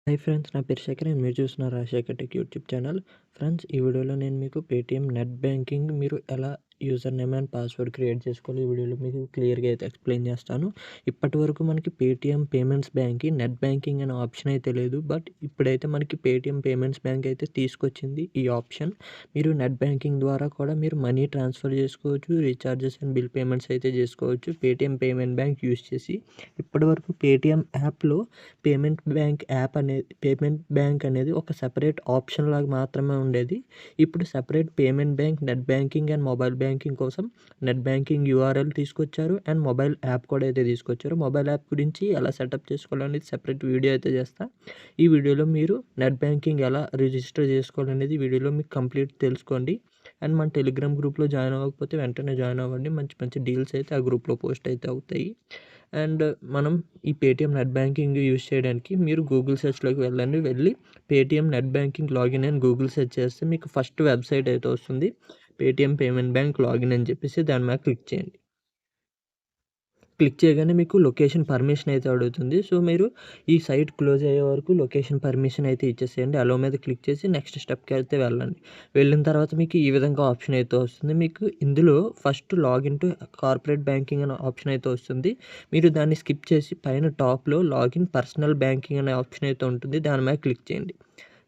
Hi friends, నా పేరు శేఖర్. మీరు చూస్తున్నారు Rajasekhar tech YouTube channel. Friends, ఈ వీడియోలో నేను మీకు పేటీఎం నెట్ బ్యాంకింగ్ మీరు ఎలా user name and password create చేసుకోవాలి ఈ వీడియోలో మీకు క్లియర్గా అయితే ఎక్స్ప్లెయిన్ చేస్తాను. ఇప్పటి వరకు మనకి పేటీఎం పేమెంట్స్ బ్యాంక్కి నెట్ బ్యాంకింగ్ అనే ఆప్షన్ అయితే లేదు. బట్ ఇప్పుడైతే మనకి పేటీఎం పేమెంట్స్ బ్యాంక్ అయితే తీసుకొచ్చింది ఈ ఆప్షన్. మీరు నెట్ బ్యాంకింగ్ ద్వారా కూడా మీరు మనీ ట్రాన్స్ఫర్ చేసుకోవచ్చు, రీఛార్జెస్ అండ్ బిల్ పేమెంట్స్ అయితే చేసుకోవచ్చు పేటీఎం పేమెంట్ బ్యాంక్ యూస్ చేసి. ఇప్పటివరకు పేటీఎం యాప్లో పేమెంట్ బ్యాంక్ అనేది ఒక సెపరేట్ ఆప్షన్ లాగా మాత్రమే ఉండేది. ఇప్పుడు separate payment bank, net banking and mobile banking కోసం నెట్ బ్యాంకింగ్ యూఆర్ఎల్ తీసుకొచ్చారు అండ్ మొబైల్ యాప్ కూడా అయితే తీసుకొచ్చారు. మొబైల్ యాప్ గురించి ఎలా సెటప్ చేసుకోవాలనేది సెపరేట్ వీడియో అయితే చేస్తా. ఈ వీడియోలో మీరు నెట్ బ్యాంకింగ్ ఎలా రిజిస్టర్ చేసుకోవాలనేది వీడియోలో మీకు కంప్లీట్ తెలుసుకోండి. అండ్ మన టెలిగ్రామ్ గ్రూప్లో జాయిన్ అవ్వకపోతే వెంటనే జాయిన్ అవ్వండి. మంచి మంచి డీల్స్ అయితే ఆ గ్రూప్లో పోస్ట్ అయితే అవుతాయి. అండ్ మనం ఈ పేటీఎం నెట్ బ్యాంకింగ్ యూస్ చేయడానికి మీరు గూగుల్ సెర్చ్లోకి వెళ్ళి పేటీఎం నెట్ బ్యాంకింగ్ లాగిన్ అని గూగుల్ సెర్చ్ చేస్తే మీకు ఫస్ట్ వెబ్సైట్ అయితే వస్తుంది. పేటీఎం పేమెంట్ బ్యాంక్ లాగిన్ అని చెప్పేసి దాని మీద క్లిక్ చేయండి. క్లిక్ చేయగానే మీకు లొకేషన్ పర్మిషన్ అయితే అడుగుతుంది. సో మీరు ఈ సైట్ క్లోజ్ అయ్యే వరకు లొకేషన్ పర్మిషన్ అయితే ఇచ్చేసేయండి. అలో మీద క్లిక్ చేసి నెక్స్ట్ స్టెప్కి అయితే వెళ్ళండి. వెళ్ళిన తర్వాత మీకు ఈ విధంగా ఆప్షన్ అయితే వస్తుంది. మీకు ఇందులో first login to corporate banking అనే ఆప్షన్ అయితే వస్తుంది. మీరు దాన్ని స్కిప్ చేసి పైన టాప్లో లాగిన్ పర్సనల్ బ్యాంకింగ్ అనే ఆప్షన్ అయితే ఉంటుంది. దాని మీద క్లిక్ చేయండి.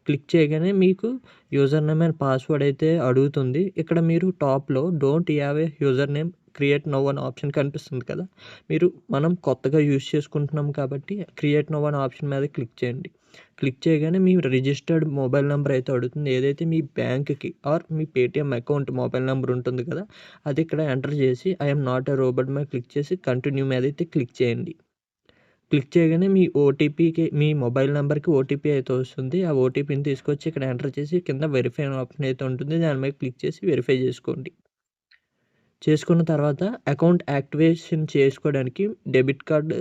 క్లిక్ చేయగానే మీకు యూజర్ నేమ్ అండ్ పాస్వర్డ్ అయితే అడుగుతుంది. ఇక్కడ మీరు టాప్లో don't have a user name create now అనే ఆప్షన్ కనిపిస్తుంది కదా. మనం కొత్తగా యూజ్ చేసుకుంటున్నాం కాబట్టి క్రియేట్ నౌ అనే ఆప్షన్ మీద క్లిక్ చేయండి. క్లిక్ చేయగానే మీ రిజిస్టర్డ్ మొబైల్ నెంబర్ అయితే అడుగుతుంది. ఏదైతే మీ బ్యాంక్కి ఆర్ మీ పేటీఎం అకౌంట్ మొబైల్ నెంబర్ ఉంటుంది కదా, అది ఇక్కడ ఎంటర్ చేసి ఐఎమ్ నాట్ ఏ రోబోట్ మీద క్లిక్ చేసి కంటిన్యూ మీద అయితే క్లిక్ చేయండి. క్లిక్ చేయగానే మీ మొబైల్ నెంబర్కి ఓటీపీ అయితే వస్తుంది. ఆ ఓటీపీని తీసుకొచ్చి ఇక్కడ ఎంటర్ చేసి కింద వెరిఫై అనే ఆప్షన్ అయితే ఉంటుంది. దాని మీద క్లిక్ చేసి వెరిఫై చేసుకోండి. చేసుకున్న తర్వాత అకౌంట్ యాక్టివేషన్ చేసుకోవడానికి డెబిట్ కార్డ్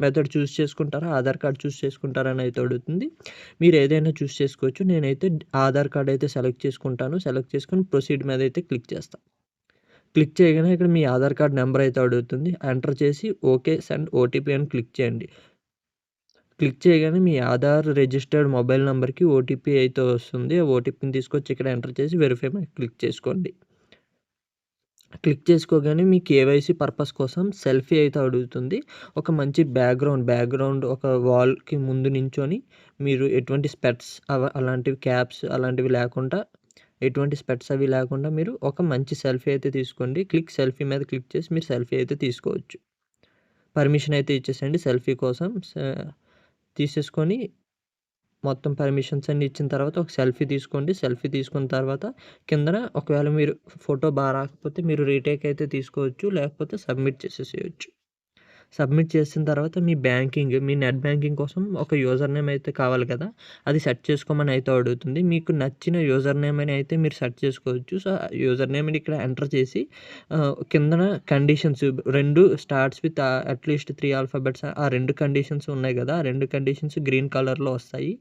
మెథడ్ చూస్ చేసుకుంటారా, ఆధార్ కార్డ్ చూస్ చేసుకుంటారా అని అయితే అడుగుతుంది. మీరు ఏదైనా చూస్ చేసుకోవచ్చు. నేనైతే ఆధార్ కార్డ్ అయితే సెలెక్ట్ చేసుకుంటాను. సెలెక్ట్ చేసుకొని ప్రొసీడ్ మీద అయితే క్లిక్ చేస్తాను. క్లిక్ చేయగానే ఇక్కడ మీ ఆధార్ కార్డ్ నెంబర్ అయితే అడుగుతుంది. ఎంటర్ చేసి ఓకే సెండ్ ఓటీపీ అని క్లిక్ చేయండి. క్లిక్ చేయగానే మీ ఆధార్ రిజిస్టర్డ్ మొబైల్ నెంబర్కి ఓటీపీ అయితే వస్తుంది. ఆ ఓటీపీని తీసుకొచ్చి ఇక్కడ ఎంటర్ చేసి వెరిఫై మీద క్లిక్ చేసుకోండి. క్లిక్ చేసుకోగానే మీ కేవైసీ పర్పస్ కోసం సెల్ఫీ అయితే అడుగుతుంది. ఒక మంచి బ్యాక్గ్రౌండ్ ఒక వాల్కి ముందు నించొని మీరు ఎటువంటి స్పెట్స్ అలాంటివి క్యాప్స్ అలాంటివి లేకుండా ఎటువంటి స్పెట్స్ అవి లేకుండా మీరు ఒక మంచి సెల్ఫీ అయితే తీసుకోండి. సెల్ఫీ మీద క్లిక్ చేసి మీరు సెల్ఫీ అయితే తీసుకోవచ్చు. పర్మిషన్ అయితే ఇచ్చేసేయండి సెల్ఫీ కోసం. తీసేసుకొని మొత్తం పర్మిషన్స్ అన్నీ ఇచ్చిన తర్వాత ఒక సెల్ఫీ తీసుకోండి. సెల్ఫీ తీసుకున్న తర్వాత కిందన ఒకవేళ మీరు ఫోటో బాగా రాకపోతే మీరు రీటేక్ అయితే తీసుకోవచ్చు. లేకపోతే సబ్మిట్ చేసేసేయచ్చు. సబ్మిట్ చేసిన తర్వాత మీ నెట్ బ్యాంకింగ్ కోసం ఒక యూజర్ నేమ్ అయితే కావాలి కదా, అది సెట్ చేసుకోమని అయితే అడుగుతుంది. మీకు నచ్చిన యూజర్ నేమ్ అని అయితే మీరు సెట్ చేసుకోవచ్చు. సో యూజర్ నేమ్ని ఇక్కడ ఎంటర్ చేసి కిందన conditions 2 starts with at least 3 alphabets ఆ 2 కండిషన్స్ ఉన్నాయి కదా, ఆ 2 కండిషన్స్ గ్రీన్ కలర్లో వస్తాయి.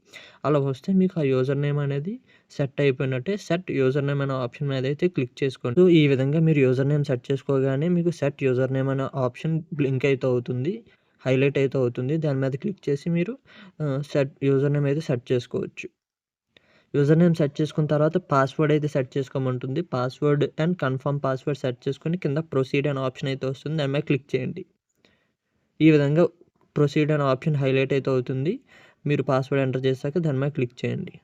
అలా వస్తే మీకు ఆ యూజర్ నేమ్ అనేది సెట్ అయిపోయినట్టే. సెట్ యూజర్ నేమ్ అనే ఆప్షన్ మీద అయితే క్లిక్ చేసుకోండి. సో ఈ విధంగా మీరు యూజర్ నేమ్ సెట్ చేసుకోగానే మీకు సెట్ యూజర్ నేమ్ అనే ఆప్షన్ బ్లింక్ అయితే అవుతుంది, హైలైట్ అయితే అవుతుంది. దాని మీద క్లిక్ చేసి మీరు యూజర్ నేమ్ అయితే సెట్ చేసుకోవచ్చు. యూజర్ నేమ్ సెట్ చేసుకున్న తర్వాత పాస్వర్డ్ అయితే సెట్ చేసుకోమంటుంది. Password and confirm password set చేసుకొని కింద ప్రొసీడ్ అనే ఆప్షన్ అయితే వస్తుంది. దాని మీద క్లిక్ చేయండి. ఈ విధంగా ప్రొసీడ్ అనే ఆప్షన్ హైలైట్ అయితే అవుతుంది. మీరు పాస్వర్డ్ ఎంటర్ చేశాక దాని మీద క్లిక్ చేయండి.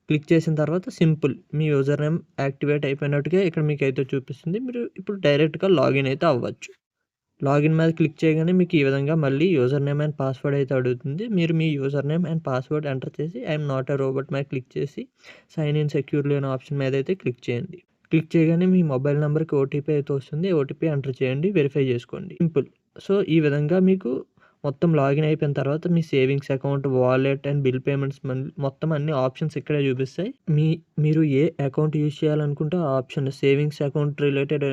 క్లిక్ చేసిన తర్వాత సింపుల్ మీ యూజర్ నేమ్ యాక్టివేట్ అయిపోయినట్టుగా ఇక్కడ మీకైతే చూపిస్తుంది. మీరు ఇప్పుడు డైరెక్ట్గా లాగిన్ అయితే అవ్వచ్చు. లాగిన్ మీద క్లిక్ చేయగానే మీకు ఈ విధంగా మళ్ళీ యూజర్ నేమ్ అండ్ పాస్వర్డ్ అయితే అడుగుతుంది. మీరు మీ user name and password enter చేసి ఐఎమ్ నాట్ ఎ రోబోట్ మీద క్లిక్ చేసి సైన్ ఇన్ సెక్యూర్లీ అనే ఆప్షన్ మీద అయితే క్లిక్ చేయండి. క్లిక్ చేయగానే మీ మొబైల్ నెంబర్కి ఓటీపీ అయితే వస్తుంది. ఓటీపీ ఎంటర్ చేయండి, వెరిఫై చేసుకోండి. సింపుల్. సో ఈ విధంగా మీకు మొత్తం లాగిన్ అయిపోయిన తర్వాత మీ savings account, wallet and bill payments మొత్తం అన్ని ఆప్షన్స్ ఇక్కడే చూపిస్తాయి. మీరు ఏ అకౌంట్ యూజ్ చేయాలనుకుంటే ఆ option savings account related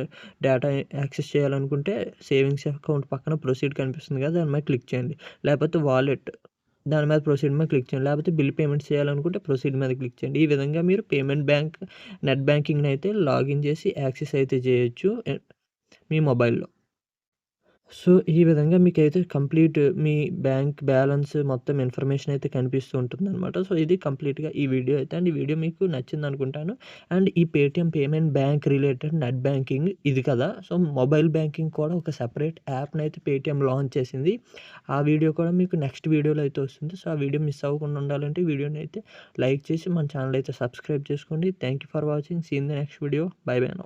data access చేయాలనుకుంటే సేవింగ్స్ అకౌంట్ పక్కన ప్రొసీడ్ కనిపిస్తుంది కదా, దాని మీద క్లిక్ చేయండి. లేకపోతే వాలెట్ దాని మీద ప్రొసీడ్ మీద క్లిక్ చేయండి. లేకపోతే బిల్ పేమెంట్స్ చేయాలనుకుంటే ప్రొసీడ్ మీద క్లిక్ చేయండి. ఈ విధంగా మీరు పేమెంట్ బ్యాంక్ నెట్ బ్యాంకింగ్ని అయితే లాగిన్ చేసి యాక్సెస్ అయితే చేయొచ్చు మీ మొబైల్లో. సో, ఈ విధంగా మీకైతే కంప్లీట్ మీ బ్యాంక్ బ్యాలెన్స్ మొత్తం ఇన్ఫర్మేషన్ అయితే కనిపిస్తూ ఉంటుందనమాట. సో, ఇది కంప్లీట్‌గా ఈ వీడియో అయితే అండ్ ఈ వీడియో మీకు నచ్చిందనుకుంటాను. అండ్ ఈ Paytm payment bank related net banking ఇది కదా! సో, మొబైల్ బ్యాంకింగ్ కూడా ఒక సెపరేట్ యాప్‌నైతే పేటీఎం లాంచ్ చేసింది. ఆ వీడియో కూడా మీకు నెక్స్ట్ వీడియోలో అయితే వస్తుంది. సో, ఆ వీడియో మిస్ అవ్వకుండా ఉండాలంటే ఈ వీడియోని అయితే లైక్ చేసి మన ఛానెల్ అయితే సబ్స్క్రైబ్ చేసుకోండి. Thank you for watching. See you in the next video. Bye bye now.